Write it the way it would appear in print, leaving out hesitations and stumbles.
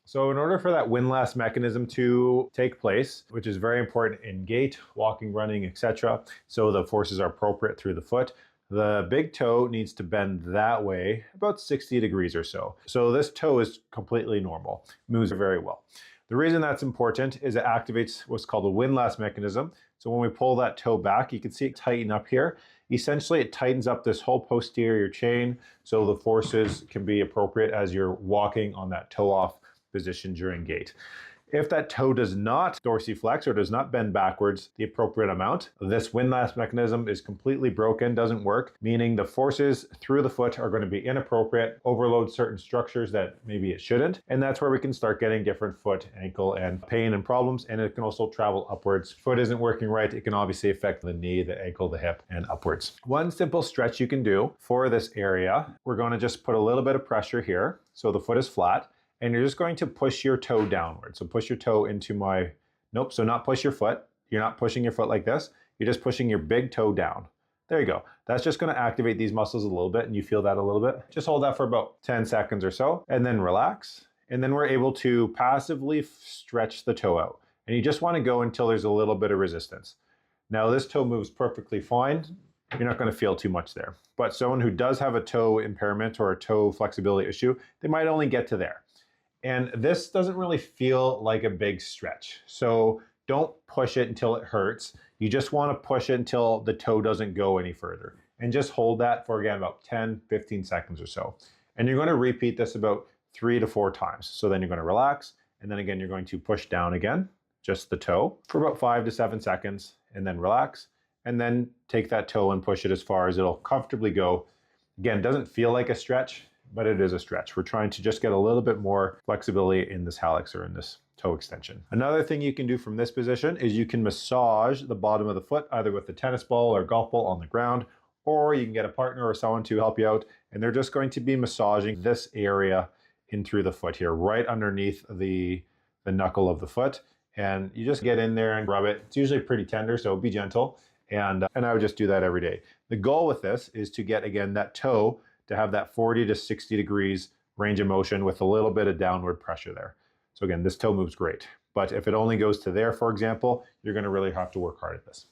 So in order for that windlass mechanism to take place, which is very important in gait, walking, running, etc., so the forces are appropriate through the foot, the big toe needs to bend that way about 60 degrees or so. So this toe is completely normal, moves very well. The reason that's important is it activates what's called a windlass mechanism. So when we pull that toe back, you can see it tighten up here. Essentially, it tightens up this whole posterior chain so the forces can be appropriate as you're walking on that toe off position during gait. If that toe does not dorsiflex or does not bend backwards the appropriate amount, this windlass mechanism is completely broken, doesn't work, meaning the forces through the foot are going to be inappropriate, overload certain structures that maybe it shouldn't, and that's where we can start getting different foot, ankle, and pain and problems, and it can also travel upwards. Foot isn't working right, it can obviously affect the knee, the ankle, the hip, and upwards. One simple stretch you can do for this area, we're going to just put a little bit of pressure here, so the foot is flat, and you're just going to push your toe downward. So push your toe into my, nope, so not push your foot. You're not pushing your foot like this. You're just pushing your big toe down. There you go. That's just going to activate these muscles a little bit, and you feel that a little bit. Just hold that for about 10 seconds or so, and then relax. And then we're able to passively stretch the toe out. And you just want to go until there's a little bit of resistance. Now this toe moves perfectly fine. You're not going to feel too much there. But someone who does have a toe impairment or a toe flexibility issue, they might only get to there. And this doesn't really feel like a big stretch. So don't push it until it hurts. You just want to push it until the toe doesn't go any further. And just hold that for, again, about 10, 15 seconds or so. And you're going to repeat this about 3 to 4 times. So then you're going to relax. And then again, you're going to push down again, just the toe, for about 5 to 7 seconds. And then relax. And then take that toe and push it as far as it'll comfortably go. Again, it doesn't feel like a stretch, but it is a stretch. We're trying to just get a little bit more flexibility in this hallux or in this toe extension. Another thing you can do from this position is you can massage the bottom of the foot, either with a tennis ball or golf ball on the ground, or you can get a partner or someone to help you out, and they're just going to be massaging this area in through the foot here, right underneath the knuckle of the foot. And you just get in there and rub it. It's usually pretty tender, so be gentle. And I would just do that every day. The goal with this is to get, again, that toe to have that 40 to 60 degrees range of motion with a little bit of downward pressure there. So again, this toe moves great. But if it only goes to there, for example, you're going to really have to work hard at this.